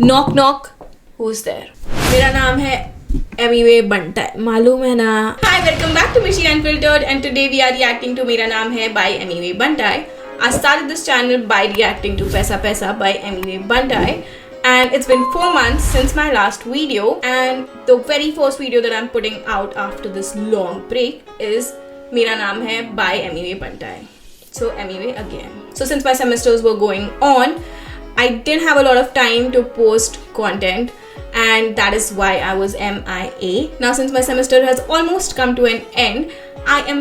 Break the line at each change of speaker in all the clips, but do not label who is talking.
Knock knock who's there? मेरा नाम है एमीवे बंटा, मालूम है ना? Hi, welcome back to Mishi Unfiltered and today we are reacting to मेरा नाम है by Emiway Bantai. I started this channel by reacting to पैसा पैसा by Emiway Bantai and it's been 4 months since my last video and the very first video that I'm putting out after this long break is मेरा नाम है by Emiway Bantai. So Emiway again. So since my semesters were going on, I didn't have a lot of time to post content and that is why I was MIA. Now since my semester has almost come to an end, I am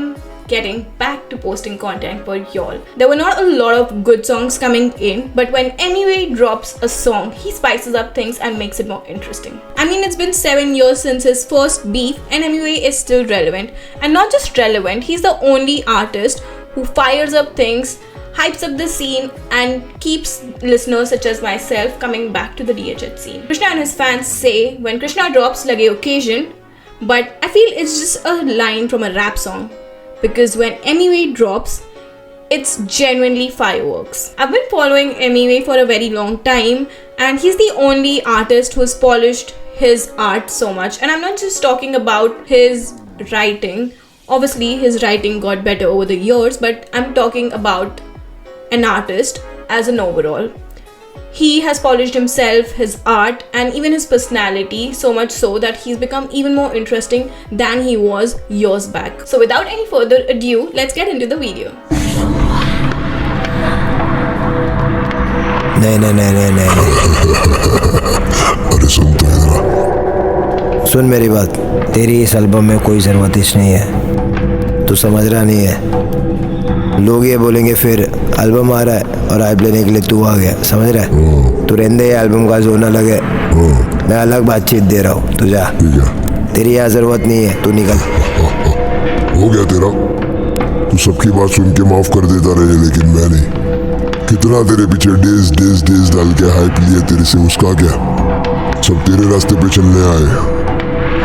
getting back to posting content for y'all. There were not a lot of good songs coming in, but when Anyway drops a song, he spices up things and makes it more interesting. I mean, it's been 7 years since his first beef and Anyway is still relevant. And not just relevant, he's the only artist who fires up things, hypes up the scene and keeps listeners such as myself coming back to the DHH scene. Krishna and his fans say when Krishna drops lage occasion, but I feel it's just a line from a rap song because when Anyway drops, it's genuinely fireworks. I've been following Anyway for a very long time and he's the only artist who's polished his art so much, and I'm not just talking about his writing. Obviously his writing got better over the years, but I'm talking about an artist as an overall. He has polished himself, his art and even his personality, so much so that he's become even more interesting than he was years back. So without any further ado, let's get into the video.
नहीं
अरे सुन तो इधर
सुन मेरी बात, तेरी इस album में कोई ज़रूरत नहीं है, तू समझ रहा नहीं है। लोग ये बोलेंगे फिर एल्बम आ रहा है और हाइप लेने के लिए तू आ गया, समझ रहा है? तू रहने दे, एल्बम का जोना लगे, मैं अलग बातचीत दे रहा हूँ, तू जा। तेरी यहाँ ज़रूरत नहीं है, तू निकल।
हो गया तेरा, तू सबकी बात सुन के माफ कर देता रहे, लेकिन मैं नहीं। कितना तेरे पीछे डेज डाल के हाइप लिए तेरे से, उसका क्या? सब तेरे रास्ते पे चलने आए,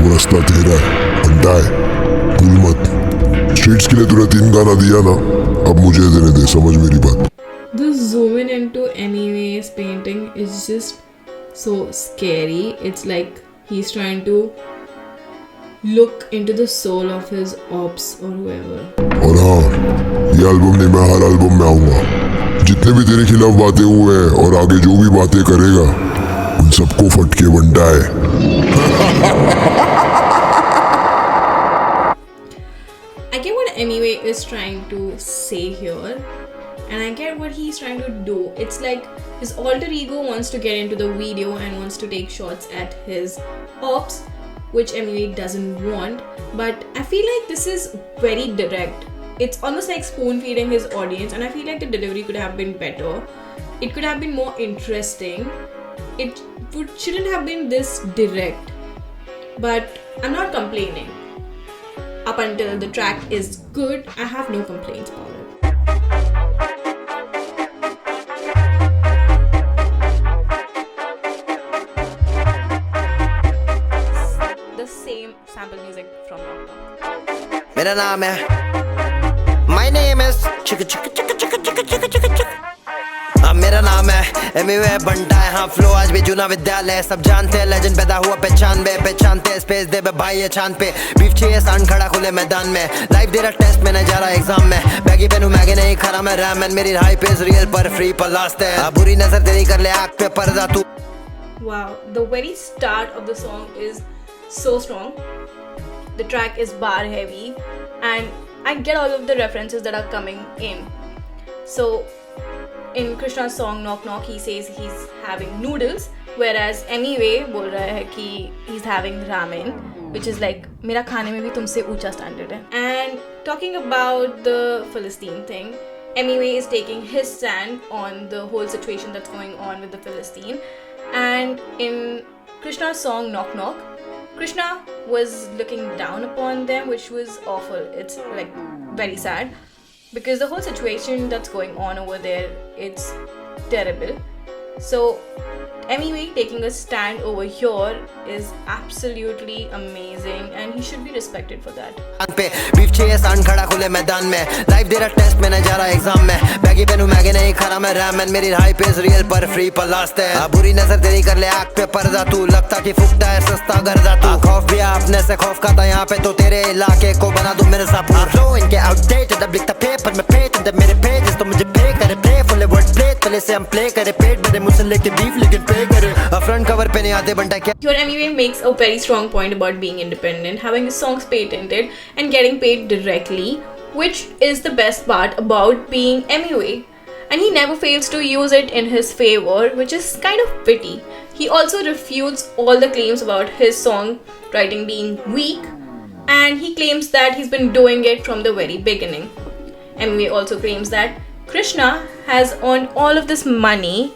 वो रास्ता तेरा है, बंटा है, भूल मत। स्ट्रीट्स के लिए तूने 3 गाना दिया ना, अब मुझे देने दे, समझ मेरी बात।
The zoom in into Anyway's painting is just so scary. It's like he's trying to look into the soul of his ops or whoever.
और हाँ, ये एल्बम नहीं, मैं हर एल्बम में आऊंगा। जितने भी तेरे खिलाफ बातें हुए हैं और आगे जो भी बातें करेगा, उन सबको फटके बंटा है।
I get what Anyway is trying to say here, and I get what he's trying to do. It's like his alter ego wants to get into the video and wants to take shots at his ops, which Anyway doesn't want. But I feel like this is very direct. It's almost like spoon feeding his audience, and I feel like the delivery could have been better. It could have been more interesting. It shouldn't have been this direct. But I'm not complaining. Up until the track is good, I have no complaints about it. The same sample music from Knock.
मेरा नाम है, My name is चिक चिक चिक चिक चिक चिक चिक चिक। हाँ मेरा नाम है एमीवे बंटा है, हाँ फ्लो आज भी जूना विद्यालय, सब जानते हैं लेजेंड पैदा हुआ पहचानते स्पेस दे बे भाई ये चांद पे। बीफ चाहिए सांड खड़ा खुले मैदान में, लाइफ दे रहा टेस्ट में, जा रहा एग्जाम में। बैगी पेनू मैगे नहीं खरा मैं रैमन, मेरी हाइप इज रियल पर फ्री पर लास्ट है। बुरी नजर तेरी कर ले आँख पे पर्दा तू।
Wow, the very start of the song is so strong. The track is bar heavy and I get all of the references that are coming in. So in Krishna's song Knock Knock, he says he's having noodles, whereas Anyway बोल रहा है कि he's having ramen, which is like मेरा खाने में भी तुमसे ऊंचा standard है. And talking about the Philistine thing, Anyway is taking his stand on the whole situation that's going on with the Philistine. And in Krishna's song Knock Knock, Krishna was looking down upon them, which was awful. It's like very sad because the whole situation that's going on over there, it's terrible. So Anyway, taking a stand over here is absolutely amazing and he should be respected for that.
पे beef चाहिए सान खड़ा खुले मैदान में life दे रहा test में जा रहा एग्जाम में बैगी पेनू मैगी नहीं खरा मैं रैम एंड मेरी हाई पेस रियल पर फ्री पर लास्ट है बुरी नजर तेरी कर ले आग पे पर्दा तू लगता कि फुकता है सस्ता गर्दा तू खौफ भी अपने से खौफ खाता यहाँ पे तो तेरे इलाके को बना दूं मिर्जापुर फ्लो इनके आउटडेटेड अब लिखता पेपर में पेटेंट मेरे पेजेस तो मुझे पे करे प्ले फुल वर्ड प्ले पहले से हम प्ले करे पेट भरे मुझसे लेके बीफ लेकिन पे करे फ्रंट कवर पे नहीं आते बंटा क्या
Your MUA makes a very strong point about being independent, having his songs patented and getting paid directly, which is the best part about being MUA. And he never fails to use it in his favor, which is kind of pity. He also refutes all the claims about his songwriting being weak, and he claims that he's been doing it from the very beginning. MUA also claims that Krishna has earned all of this money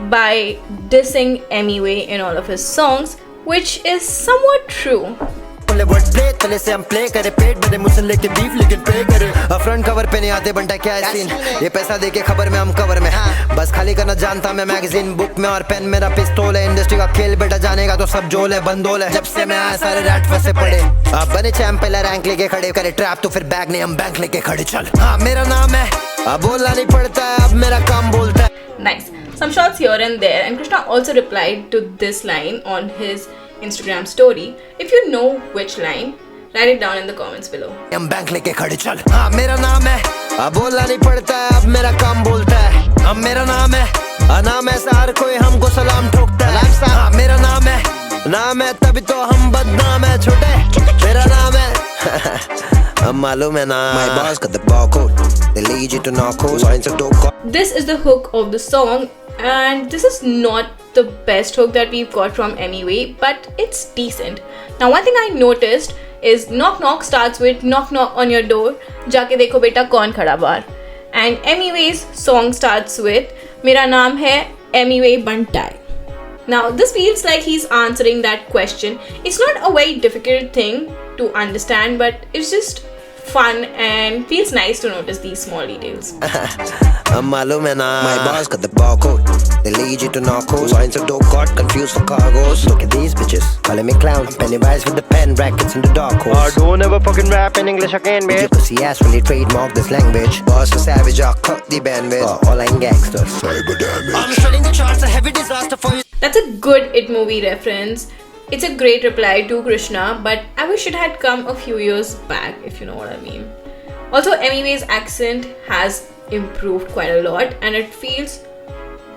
by dissing MUA in all of his songs, which is somewhat true.
Word play पहले से हम play करे पेट भरे मुझसे लेके beef लेकिन पे करे फ्रंट कवर पे नहीं आते बंटा क्या है सीन ये पैसा देके खबर में हम कवर में बस खाली करना जानता मैं मैगजीन बुक में और पेन मेरा पिस्तौल है इंडस्ट्री का खेल बेटा जानेगा तो सब जोल है बंदोल है जब से मैं आया सारे रैट फंसे पड़े अब बने चैंप पहला रैंक लेके खड़े करे ट्रैप तो फिर बैग नहीं हम बैंक लेके खड़े चल हाँ मेरा नाम है अब बोलना नहीं पड़ता है अब मेरा काम बोलता है
Nice. Some shots here and there, and Krishna also replied to this line on his Instagram story. If you know which line, write it down in the comments below.
हम बैंक लेके खड़े चल हाँ मेरा नाम है अब बोलना नहीं पड़ता है अब मेरा काम बोलता है अब मेरा नाम है नाम है हर कोई हमको सलाम ठोकता है हाँ मेरा नाम है तभी तो हम बदनाम है छोटे मेरा नाम है अब मालूम है ना My boss got the barcode They lead you to narcos Signs of dope
This is the hook of the song, and this is not the best hook that we've got from MUA, but it's decent. Now, one thing I noticed is knock knock starts with knock knock on your door, जाके देखो बेटा कौन खड़ा बाहर, and MUA's song starts with मेरा नाम है MUA Bantai. Now, this feels like he's answering that question. It's not a very difficult thing to understand, but it's just fun and feels nice to notice these small details.
अब मालूम है ना My boss got the barcode They lead you to narcos Signs of dope got confused for cargos Look at these bitches Calling me clown Pennywise with the pen Brackets in the dark horse Don't ever fucking rap in English again, bitch You pussy ass really trademark this language Boss a savage I'll cut the bandwidth All I'm gangsters Cyber damage I'm shutting the charts A heavy disaster for you
That's a good It movie reference. It's a great reply to Krishna, but I wish it had come a few years back, if you know what I mean. Also, MUA's accent has improved quite a lot and it feels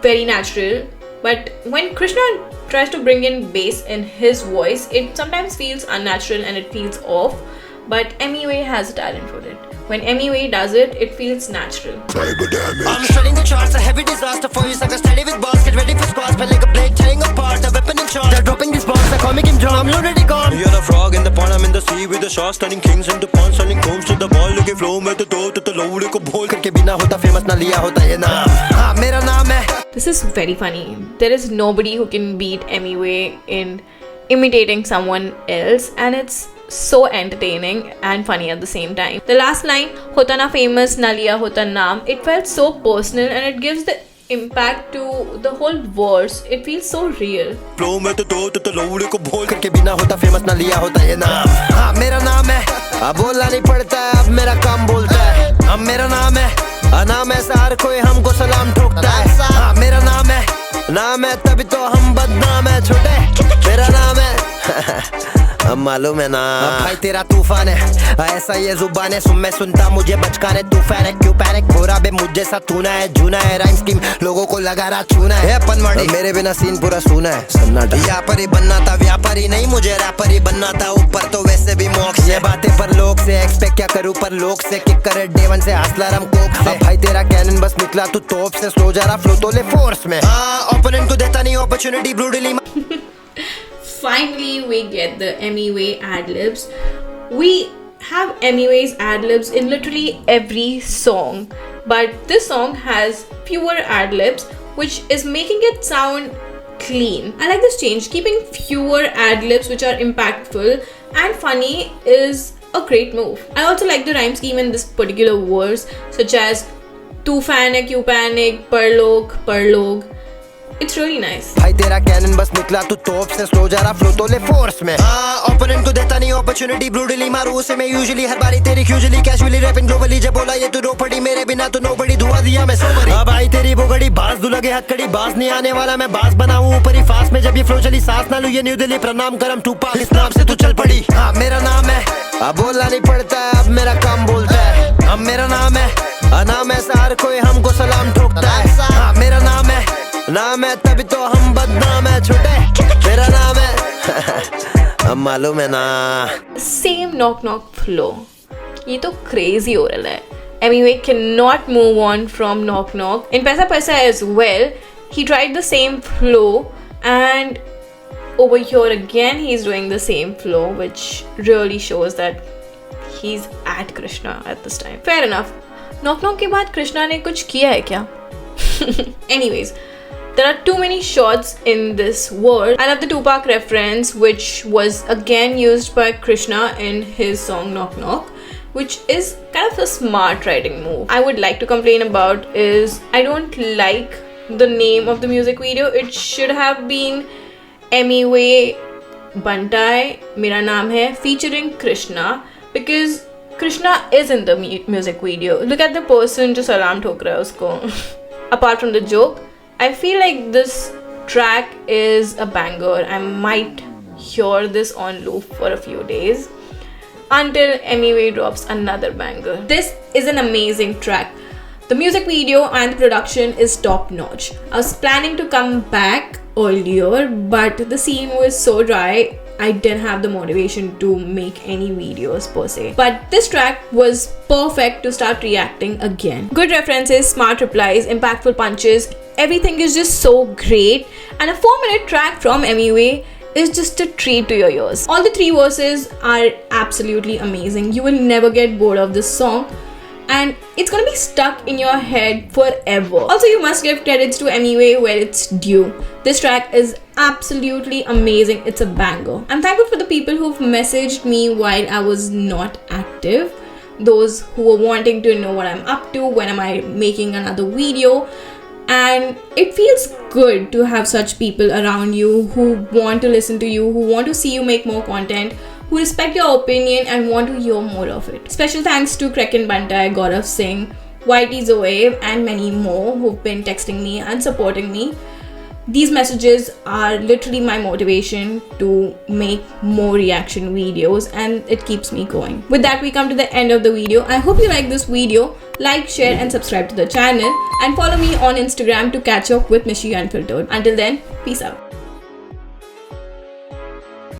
very natural. But when Krishna tries to bring in bass in his voice, it sometimes feels unnatural and it feels off. But MUA has a talent for it. When MUA does it, it feels natural.
Cyber damage.
I'm shutting the charts, a heavy disaster for you suckers. Steady with balls, get ready for squads. But like a blade, tearing apart, a weapon in charge. They're dropping these bombs, they're calling him drum. I'm already gone. You're a frog in the pond, I'm in the sea with the sharks. Turning kings into pawns, turning combs to the ball. Looking flow, में तो दो तो लोड़े को बोल करके बिना होता famous ना लिया होता ये नाम. हाँ मेरा नाम है.
This is very funny. There is nobody who can beat MUA in imitating someone else, and it's so entertaining and funny at the same time. The last line, hota na famous na liya hota naam, it felt so personal and it gives the impact to the whole verse. It feels so real.
Flow में तो दो तो लोड़े को बोल करके बिना होता famous ना लिया होता ये नाम. हाँ मेरा नाम है अब बोलना नहीं पड़ता है अब मेरा काम बोलता है अब मेरा नाम है हर कोई हमको सलाम ठोकता है हाँ मेरा नाम है तभी तो हम बदनाम है छोटे मेरा नाम है अब मालूम है ना भाई तेरा तूफान है ऐसा ये जुबान है सुन मैं सुनता मुझे बचकाने तूफान है क्यों पैनिक हो रहा बे मुझे सा तूना है जूना है राइम स्कीम लोगों को लगा रहा चूना है पनवाड़ी मेरे बिना सीन पूरा सुना है सन्नाटा व्यापारी बनना था व्यापारी नहीं मुझे रैपरी बनना था ऊपर तो वैसे भी मोक्ष ये बातें पर लोग से एक्सपेक्ट क्या करूं पर लोग से किक करे डेवन से हंसला रम कोक से भाई तेरा कैनन बस निकला तू तोप से स्लो जा रहा फ्लो तो ले फोर्स में ओपोनेंट को देता नहीं opportunity brutally
Finally, we get the MUA ad-libs. We have MUA's ad-libs in literally every song, but this song has fewer ad-libs, which is making it sound clean. I like this change. Keeping fewer ad-libs which are impactful and funny is a great move. I also like the rhyme scheme in this particular verse, such as tu fan hai, kyun panic, par log, It's really nice.
भाई तेरा cannon बस निकला तू तोप से slow जा रहा flow तो ले फोर्स में ओपोनेंट को देता नहीं अपॉर्चुनिटी ब्रूटली मारू उसे मैं यूजुअली हर बारी तेरी यूजुअली कैजुअली रैपिंग ग्लोबली जब बोला ये तू रो पड़ी मेरे बिना तो नोबडी धुआ दिया मैं सोबरी भाई तेरी बोगड़ी बाज दू लगे हथकड़ी बाज नहीं आने वाला मैं बाज बनाऊं ऊपर ही फास्ट में जब ये फ्लो चली सांस ना लूं ये न्यू दिल्ली प्रणाम करम टूपा इस नाम से तू चल पड़ी हाँ मेरा नाम है अब बोलना नहीं पड़ता है अब मेरा काम बोलता है अब मेरा नाम है नाम है हर कोई हमको सलाम ठोकता है हाँ मेरा नाम है तभी तो हम बदनाम है छोटे मेरा नाम है अब मालूम है ना
Same knock knock flow. ये तो crazy हो रहा है. MUA cannot move on from knock knock. In Paisa Paisa as well, he tried the same flow, and over here again he's doing the same flow, which really shows that he's at Krishna at this time. Fair enough. Knock knock के बाद कृष्णा ने कुछ किया है क्या? Anyways, there are too many shots in this word. I love the Tupac reference, which was again used by Krishna in his song Knock Knock, which is kind of a smart writing move. I would like to complain about is I don't like the name of the music video. It should have been MUA Bantai Mera Naam Hai featuring Krishna, because Krishna is in the music video. Look at the person जो सलाम ठोक रहा है उसको. Apart from the joke, I feel like this track is a banger. I might hear this on loop for a few days until MUA drops another banger. This is an amazing track. The music video and the production is top notch. I was planning to come back earlier, but the scene was so dry I didn't have the motivation to make any videos per se. But this track was perfect to start reacting again. Good references, smart replies, impactful punches, everything is just so great, and a 4-minute track from MUA is just a treat to your ears. All the 3 verses are absolutely amazing. You will never get bored of this song, and it's gonna be stuck in your head forever. Also, you must give credits to MUA where it's due. This track is absolutely amazing. It's a banger. I'm thankful for the people who've messaged me while I was not active. Those who were wanting to know what I'm up to, when am I making another video. And it feels good to have such people around you who want to listen to you, who want to see you make more content, who respect your opinion and want to hear more of it. Special thanks to Kraken Bantai, Gaurav Singh, YT Zoe, and many more who've been texting me and supporting me. These messages are literally my motivation to make more reaction videos, and it keeps me going. With that, we come to the end of the video. I hope you like this video. Like, share and subscribe to the channel, and follow me on Instagram to catch up with Mishi Unfiltered. Until then, peace out.